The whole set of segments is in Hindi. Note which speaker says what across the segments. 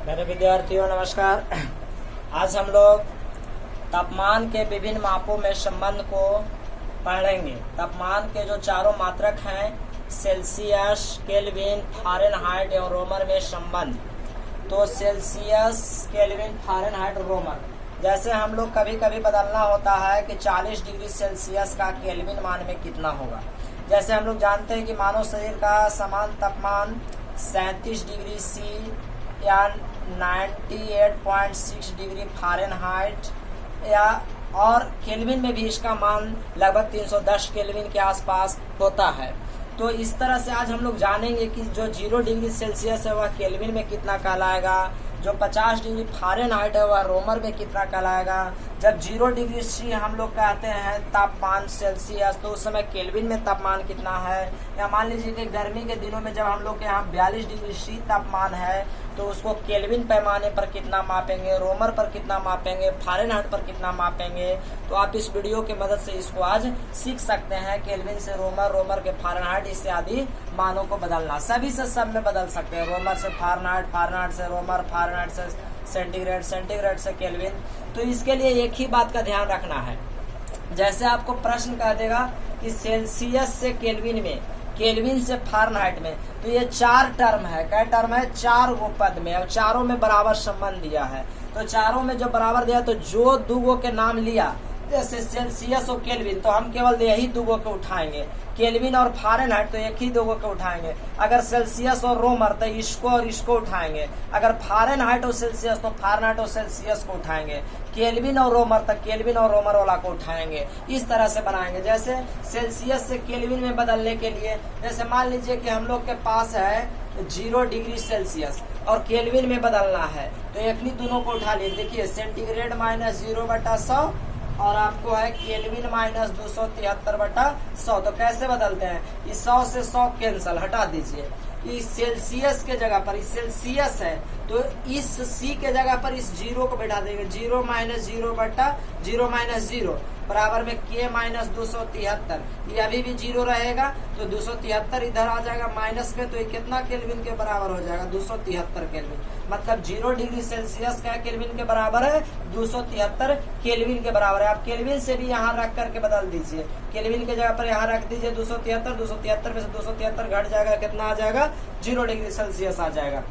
Speaker 1: मेरे विद्यार्थियों नमस्कार। आज हम लोग तापमान के विभिन्न मापों में संबंध को पढ़ेंगे। तापमान के जो चारों मात्रक हैं सेल्सियस, केल्विन, फ़ारेनहाइट एवं रोमर में संबंध। तो सेल्सियस, केल्विन, फ़ारेनहाइट, रोमर जैसे हम लोग कभी कभी बदलना होता है कि 40 डिग्री सेल्सियस का केल्विन मान में कितना होगा। जैसे हम लोग जानते हैं कि मानव शरीर का समान तापमान 37 डिग्री सी या 98.6 डिग्री फ़ारेनहाइट या और केल्विन में भी इसका मान लगभग 310 केल्विन के आसपास होता है। तो इस तरह से आज हम लोग जानेंगे कि जो 0 डिग्री सेल्सियस है वह केल्विन में कितना कहलाएगा, जो 50 डिग्री फ़ारेनहाइट है वह रोमर में कितना कहलाएगा। जब 0 डिग्री सी हम लोग कहते हैं तापमान सेल्सियस, तो उस समय केल्विन में तापमान कितना है। या मान लीजिए कि गर्मी के दिनों में जब हम लोग के यहाँ 42 डिग्री सी तापमान है तो उसको केल्विन पैमाने पर कितना मापेंगे, रोमर पर कितना मापेंगे, फ़ारेनहाइट पर कितना मापेंगे। तो आप इस वीडियो की मदद से इसको आज सीख सकते हैं। केल्विन से रोमर, रोमर के फ़ारेनहाइट, इससे आदि मानों को बदलना। सभी से सब में बदल सकते हैं। रोमर से फ़ारेनहाइट, फ़ारेनहाइट से रोमर, फ़ारेनहाइट से सेंटीग्रेड, सेंटीग्रेड से केल्विन। तो इसके लिए एक ही बात का ध्यान रखना है। जैसे आपको प्रश्न कह देगा कि सेल्सियस से केल्विन में, केल्विन से फ़ारेनहाइट में, तो ये 4 टर्म है। क्या टर्म है? 4 गो पद में, और चारों में बराबर संबंध दिया है। तो चारों में जो बराबर दिया तो जो दुगो के नाम लिया, जैसे सेल्सियस और केल्विन, तो हम केवल यही दुगो को उठाएंगे। केल्विन और फ़ारेनहाइट तो एक ही दुगो को उठाएंगे। अगर सेल्सियस और रोमर तो इसको और इसको उठाएंगे। अगर फ़ारेनहाइट और सेल्सियस तो फ़ारेनहाइट और सेल्सियस को उठाएंगे। केल्विन और रोमर तो केल्विन और रोमर वाला को उठाएंगे। इस तरह से बनाएंगे। जैसे सेल्सियस से केल्विन में बदलने के लिए, जैसे मान लीजिए कि हम लोग के पास है 0 डिग्री सेल्सियस और केल्विन में बदलना है, तो एक ही दोनों को उठा लीजिए। देखिए सेंटीग्रेड -0/100 और आपको है केल्विन -273/100। तो कैसे बदलते हैं? इस 100 से 100 कैंसल, हटा दीजिए। इस सेल्सियस के जगह पर, इस सेल्सियस है तो इस सी के जगह पर इस 0 को बैठा देंगे। 0 - 0/0 बराबर में K -273। ये अभी भी 0 रहेगा तो 273 इधर आ जाएगा माइनस में, तो ये कितना केल्विन के बराबर हो जाएगा? 273 केल्विन। मतलब 0 डिग्री सेल्सियस का केल्विन के बराबर है 273 केल्विन के बराबर है। आप केल्विन से भी यहाँ रख करके बदल दीजिए। केल्विन के जगह पर यहाँ रख दीजिए 273। 273 में से 273 घट जाएगा, कितना आ जाएगा? 0 डिग्री सेल्सियस आ जाएगा।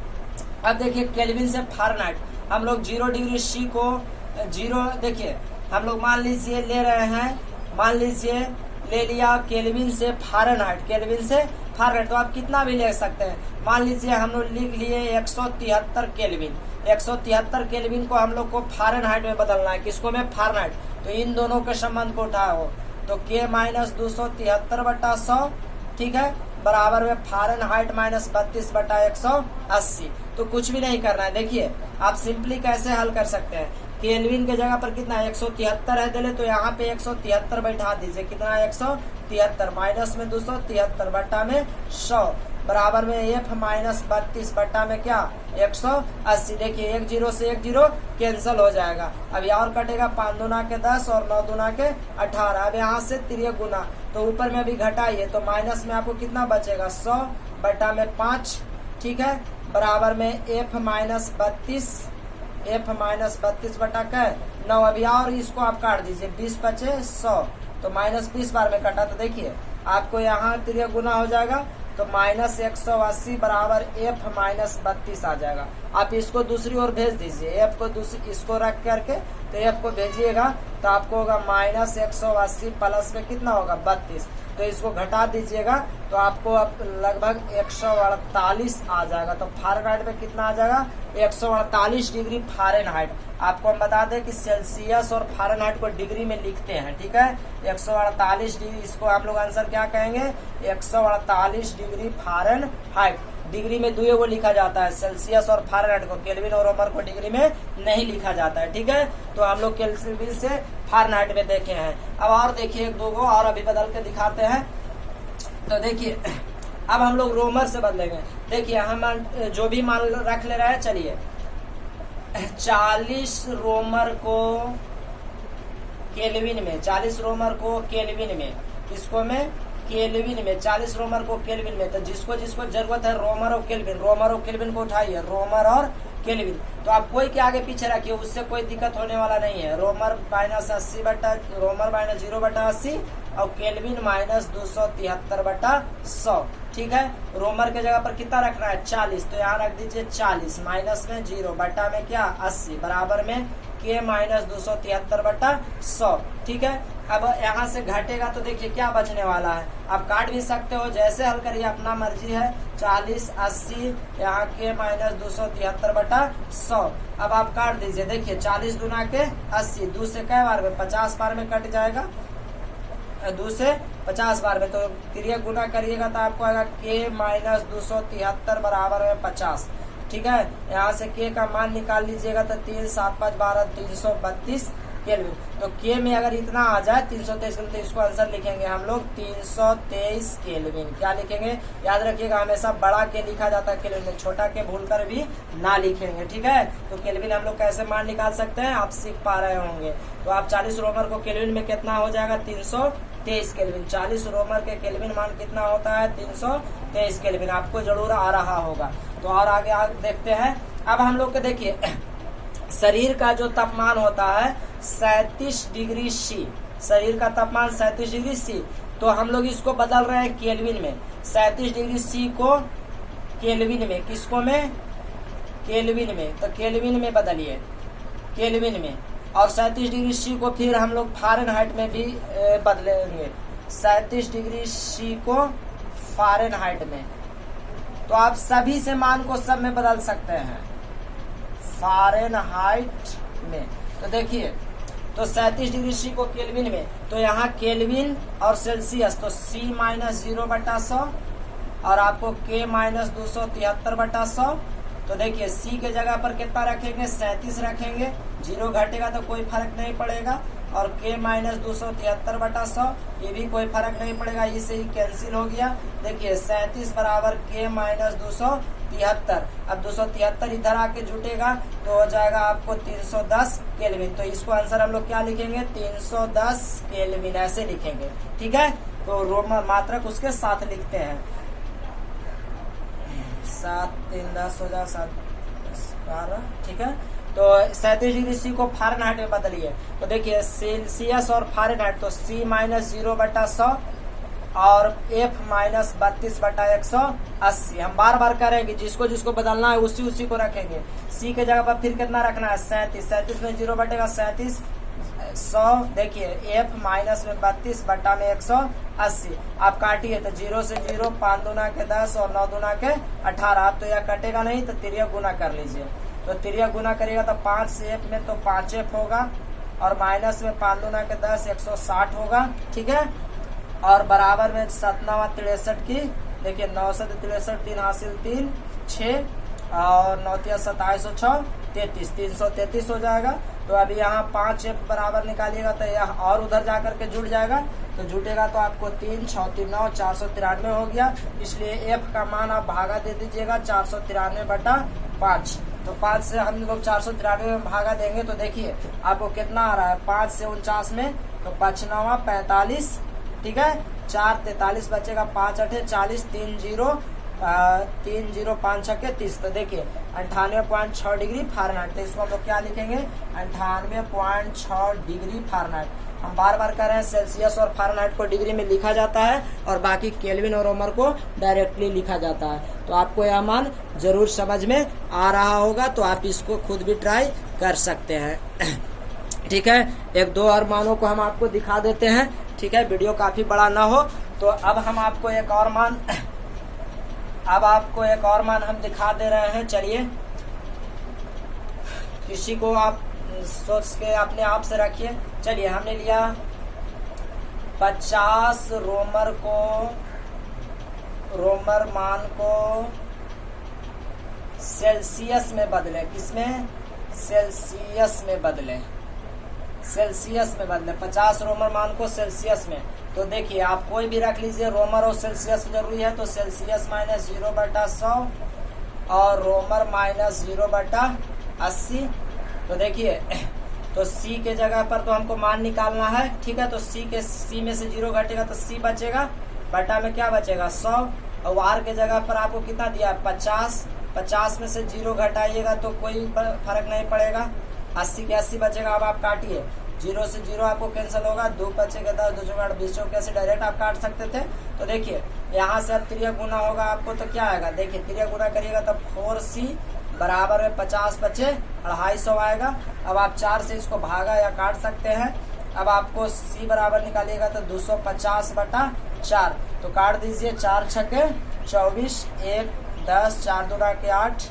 Speaker 1: अब देखिए केल्विन से फ़ारेनहाइट, हम लोग 0 डिग्री सी को 0, देखिए हम लोग मान लीजिए ले रहे हैं, मान लीजिए ले लिया केल्विन से फ़ारेनहाइट, केल्विन से फ़ारेनहाइट, तो आप कितना भी ले सकते हैं। मान लीजिए हम लोग लिख लिए 173 केल्विन। 173 केल्विन को हम लोग को फ़ारेनहाइट में बदलना है। किसको में? फ़ारेनहाइट। तो इन दोनों के संबंध को उठाओ तो K -273/100, ठीक है, बराबर में फ़ारेनहाइट -32/180। तो कुछ भी नहीं करना है। देखिए आप सिंपली कैसे हल कर सकते हैं। केल्विन के जगह पर कितना 173 है दिले, तो यहाँ पे 173 बैठा दीजिए। कितना है? 173 माइनस में 273 बट्टा में 100 बराबर में F -32 बट्टा में क्या? 180। देखिए 1 0 से 1 0 कैंसिल हो जाएगा। अब यहाँ और कटेगा 5 दूना के 10 और 9 दूना के 18। अब यहाँ से 3 गुना, तो ऊपर में भी घटाइए तो माइनस में आपको कितना बचेगा? 100 बट्टा में 5, ठीक है, बराबर में F -32 बटा क्या? 9। अभी और इसको आप काट दीजिए, 20 बचे 100, तो -20 बार में कटा, तो देखिए आपको यहाँ 3 गुना हो जाएगा तो -180 बराबर F -32 आ जाएगा। आप इसको दूसरी ओर भेज दीजिए। F को दूसरी, इसको रख करके तो F को भेजिएगा तो आपको होगा -180 प्लस में कितना होगा? 32। तो इसको घटा दीजिएगा तो आपको अब लगभग 148 आ जाएगा। तो फ़ारेनहाइट में कितना आ जाएगा? 148 डिग्री फ़ारेनहाइट। आपको हम बता दें कि सेल्सियस और फ़ारेनहाइट को डिग्री में लिखते हैं, ठीक है। 148 डिग्री, इसको आप लोग आंसर क्या कहेंगे? 148 डिग्री फ़ारेनहाइट। डिग्री में दुए को लिखा जाता है, सेल्सियस और फ़ारेनहाइट को। केल्विन और रोमर को डिग्री में नहीं लिखा जाता है, ठीक है। तो हम लोग केल्विन से फ़ारेनहाइट में देखे हैं। अब और देखिए 1 2 को और अभी बदल के दिखाते हैं। तो देखिए अब हम लोग रोमर से बदलेंगे। देखिए हम जो भी मान रख ले रहे हैं, चलिए 40 रोमर को केल्विन में, 40 रोमर को केल्विन में, इसको में केल्विन में, 40 रोमर को केल्विन में। तो जिसको जिसको जरूरत है रोमर और केल्विन, रोमर और केल्विन को उठाइए, रोमर और केल्विन। तो आप कोई के आगे पीछे रखिए, उससे कोई दिक्कत होने वाला नहीं है। रोमर माइनस 80 बटा रोमर माइनस 0 बटा 80 और केल्विन माइनस 273 बटा 100। ठीक है, रोमर के जगह पर कितना रखना है 40, तो यहाँ रख दीजिए 40, माइनस में 0 बटा में क्या 80 बराबर में के माइनस 273 बटा 100। ठीक है, अब यहाँ से घटेगा तो देखिए क्या बचने वाला है, आप काट भी सकते हो, जैसे हल करिए अपना मर्जी है। 40 80 यहाँ के माइनस 273 बटा 100। अब आप काट दीजिए, देखिए 40 दूना के 80, 2 से कै बार में 50 बार में कट जाएगा, 2 से 50 बार में, तो क्रिया गुना करिएगा तो आपको आएगा के माइनस 273 बराबर में 50। ठीक है, यहाँ से के का मान निकाल लीजिएगा तो 3 7 5 12 332 केल्विन। तो के में अगर इतना आ जाए 323 केल्विन, तो इसको आंसर लिखेंगे हम लोग 323 केल्विन। क्या लिखेंगे, याद रखिएगा हमेशा बड़ा के लिखा जाता है केल्विन में, छोटा के भूलकर भी ना लिखेंगे। ठीक है, तो केल्विन हम लोग कैसे मान निकाल सकते हैं, आप सीख पा रहे होंगे। तो आप 40 रोमर को केल्विन में कितना हो जाएगा 323 केल्विन। 40 रोमर के केल्विन मान कितना होता है 323 केल्विन, आपको जरूर आ रहा होगा। तो और आगे देखते हैं। अब हम लोग के देखिए शरीर का जो तापमान होता है 37 डिग्री सी, शरीर का तापमान 37 डिग्री सी, तो हम लोग इसको बदल रहे हैं केल्विन में। 37 डिग्री सी को केल्विन में, किसको में केल्विन में, तो केल्विन में बदलिए, केल्विन में। और 37 डिग्री सी को फिर हम लोग फ़ारेनहाइट में भी बदलेंगे, 37 डिग्री सी को फ़ारेनहाइट में। तो आप सभी से मान को सब में बदल सकते हैं फ़ारेनहाइट में। तो देखिए, तो 37 डिग्री सी को केल्विन में, तो यहाँ केल्विन और सेल्सियस, तो सी माइनस 0 बटा 100 और आपको के माइनस 273 बटा 100। तो देखिए सी के जगह पर कितना रखेंगे 37 रखेंगे, 0 घटेगा तो कोई फर्क नहीं पड़ेगा, और के माइनस 273 बटा 100 ये भी कोई फर्क नहीं पड़ेगा, इसे ही कैंसिल हो गया। देखिए 37 बराबर के माइनस 273, अब 273 इधर आके जुटेगा तो हो जाएगा आपको 310 केल्विन। तो इसको आंसर हम लोग क्या लिखेंगे 310 केल्विन, ऐसे लिखेंगे। ठीक है, तो रोमन मात्रक उसके साथ लिखते हैं, 7 3 10 हो जाए 7 10 12। ठीक है, तो 37 डिग्री सी को फ़ारेनहाइट में बदलिए। तो देखिए सेल्सियस और फ़ारेनहाइट, तो सी माइनस 0 बटा 100 और एफ माइनस 32 बटा 180। हम बार बार करेंगे, जिसको जिसको बदलना है उसी को रखेंगे। सी के जगह पर फिर कितना रखना है 37, 37 में 0 बटेगा 37 100। देखिए एफ माइनस में 32 बटा में 180। आप काटिए तो 0 से 0, 5 दूना के 10 और 9 दूना के 18। आप तो यह कटेगा नहीं, तो तिरिया गुना कर लीजिए। तो तिरिया गुना करिएगा तो 5 से एफ में तो 5 एफ होगा, और माइनस में 5 दूना के 10 160 होगा। ठीक है, और बराबर में 7 9 63 की, देखिए 9 से 63 3 हासिल 3 6 और 9 3 27 6 33 333 हो जाएगा। तो अभी यहाँ 5 एफ बराबर निकालिएगा तो यह और उधर जाकर के जुड़ जाएगा, तो जुटेगा तो आपको 3 6 3 9 493 हो गया। इसलिए एफ का मान आप भागा दे दीजिएगा 493 बटा 5। तो 5 से हम लोग 493 में भागा देंगे तो देखिए आपको कितना आ रहा है, 5 से 49 में तो 5 9 45। ठीक है, 4 43 बचेगा, 5 8 40 3 0 3 0 5 6 के 30। तो देखिए 98.6 डिग्री फ़ारेनहाइट। तो इसको हम लोग क्या लिखेंगे 98.6 डिग्री फ़ारेनहाइट। हम बार बार कह रहे हैं सेल्सियस और फ़ारेनहाइट को डिग्री में लिखा जाता है और बाकी केल्विन और रोमर को डायरेक्टली लिखा जाता है। तो आपको यह मान जरूर समझ में आ रहा होगा, तो आप इसको खुद भी ट्राई कर सकते हैं। ठीक है, 1 2 और मानों को हम आपको दिखा देते हैं। ठीक है, वीडियो काफी बड़ा ना हो। तो अब हम आपको एक और मान हम दिखा दे रहे हैं। चलिए, किसी को आप सोच के अपने आप से रखिए। चलिए, हमने लिया 50 रोमर मान को सेल्सियस में बदले, किसमें सेल्सियस में बदले, सेल्सियस में बदले 50 रोमर मान को सेल्सियस में। तो देखिए आप कोई भी रख लीजिए, रोमर और सेल्सियस जरूरी है, तो सेल्सियस माइनस 0 बटा 100 और रोमर माइनस 0 बटा 80। तो देखिए, तो सी के जगह पर तो हमको मान निकालना है। ठीक है, तो सी में से 0 घटेगा तो सी बचेगा, बटा में क्या बचेगा 100, और आर के जगह पर आपको कितना दिया 50 50 में से 0 घटाइएगा तो कोई फर्क नहीं पड़ेगा, 80 के 80 बचेगा। अब आप काटिए, 0 से 0 आपको कैंसिल होगा, 2 बचेगा 10, 2 चौक 8, 20 चौक ऐसे डायरेक्ट आप काट सकते थे। तो देखिए यहाँ से अब त्रिया गुना होगा आपको तो क्या आएगा, देखिए त्रिया गुना करिएगा तो 4c बराबर में 50 बचे 250 आएगा। अब आप 4 से इसको भागा या काट सकते हैं। अब आपको c बराबर निकालिएगा तो 250/4, तो काट दीजिए, 4 छके 24, 1 10, 4 दूना के 8,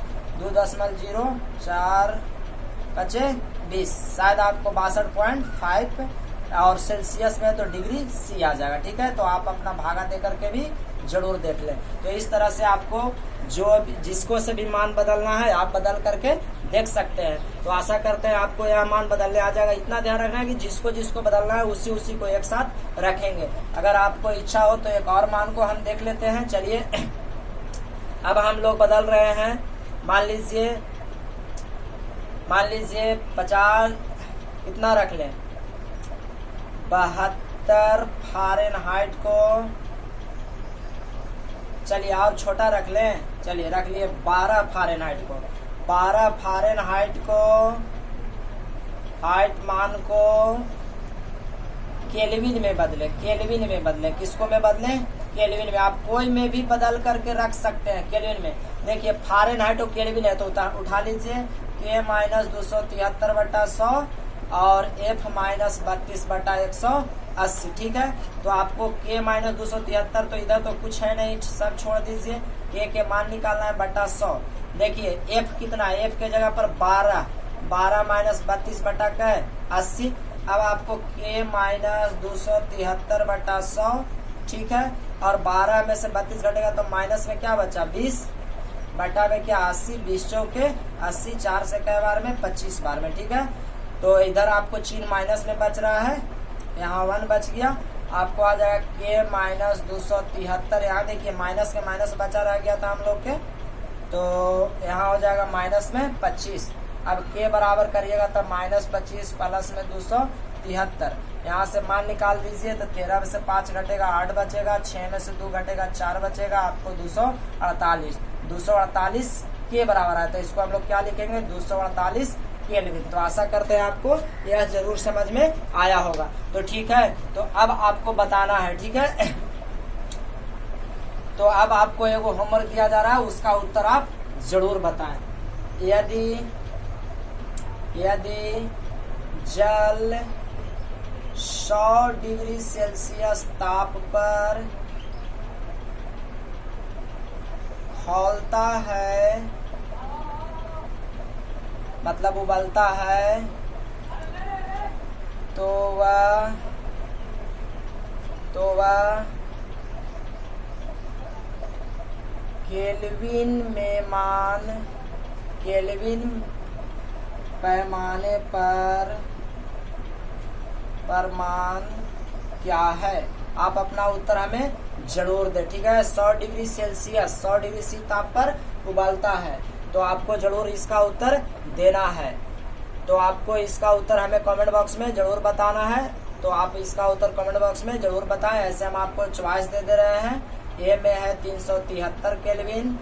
Speaker 1: 2.0, 4 बचे 20, शायद आपको 62.5 और सेल्सियस में तो डिग्री C आ जाएगा। ठीक है, तो आप अपना भागा दे करके भी जरूर देख लें। तो इस तरह से आपको जिसको से भी मान बदलना है आप बदल करके देख सकते हैं। तो आशा करते हैं आपको यह मान बदलने आ जाएगा। इतना ध्यान रखना है कि जिसको जिसको बदलना है उसी को एक साथ रखेंगे। अगर आपको इच्छा हो तो एक और मान को हम देख लेते हैं। चलिए अब हम लोग बदल रहे हैं। मान लीजिए 50 कितना रख लें, 72 फ़ारेनहाइट को, चलिए और छोटा रख लें, चलिए रख लिए 12 फ़ारेनहाइट को। 12 फ़ारेनहाइट को हाइट मान को केल्विन में बदले, केल्विन में बदले, किसको में बदले, केल्विन में। आप कोई में भी बदल करके रख सकते हैं केल्विन में। देखिए फ़ारेनहाइट और केल्विन है तो उठा लीजिए, K माइनस 273/100 और F माइनस 32/180। ठीक है, तो आपको K माइनस 273 तो इधर तो कुछ है नहीं, सब छोड़ दीजिए, K के मान निकालना है बटा 100। देखिए F कितना है, F के जगह पर 12 माइनस 32/80। अब आपको K माइनस 273/100, ठीक है, और 12 में से 32 घटेगा तो माइनस में क्या बचा, 20 बटा में क्या 80, 20 चौके 80, 4 से कई बार में 25 बार में। ठीक है, तो इधर आपको चिन्ह माइनस में बच रहा है, यहाँ 1 बच गया, आपको आ जाएगा K माइनस 273। यहाँ देखिए माइनस के माइनस बचा रह गया था हम लोग के, तो यहाँ हो जाएगा माइनस में 25। अब K बराबर करिएगा तो माइनस 25 प्लस में 273, यहाँ से मान निकाल दीजिए तो 13 में से 5 घटेगा 8 बचेगा, 6 में से 2 घटेगा 4 बचेगा, आपको 248 के बराबर है। तो इसको हम लोग क्या लिखेंगे, 248 केल्विन। तो आशा करते हैं आपको यह जरूर समझ में आया होगा। तो ठीक है, तो अब आपको बताना है, ठीक है, तो अब आपको एगो होमवर्क दिया जा रहा है, उसका उत्तर आप जरूर बताएं। यदि जल 100 डिग्री सेल्सियस ताप पर खौलता है, मतलब उबलता है, तो वह केल्विन में केल्विन पैमाने पर मान क्या है। आप अपना उत्तर हमें जरूर दें, ठीक है। 100 डिग्री सेल्सियस 100 डिग्री सी ताप पर उबलता है, तो आपको जरूर इसका उत्तर देना है। तो आपको इसका उत्तर हमें कमेंट बॉक्स में जरूर बताना है। तो आप इसका उत्तर कमेंट बॉक्स में जरूर बताएं। ऐसे हम आपको चॉइस दे रहे हैं। ए में है 373 केल्विन,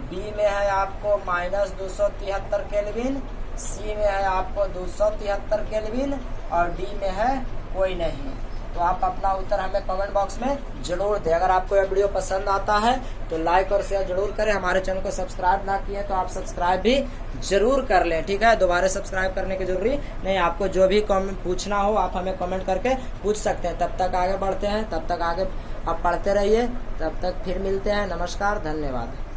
Speaker 1: बी में है आपको माइनस 273 केल्विन, सी में है आपको 273 केल्विन और डी में है कोई नहीं। तो आप अपना उत्तर हमें कमेंट बॉक्स में जरूर दें। अगर आपको यह वीडियो पसंद आता है तो लाइक और शेयर जरूर करें। हमारे चैनल को सब्सक्राइब ना किए तो आप सब्सक्राइब भी जरूर कर लें, ठीक है। दोबारा सब्सक्राइब करने की जरूरी नहीं, आपको जो भी पूछना हो आप हमें कमेंट करके पूछ सकते हैं। तब तक आगे बढ़ते हैं, तब तक आगे आप पढ़ते रहिए, तब तक फिर मिलते हैं। नमस्कार, धन्यवाद।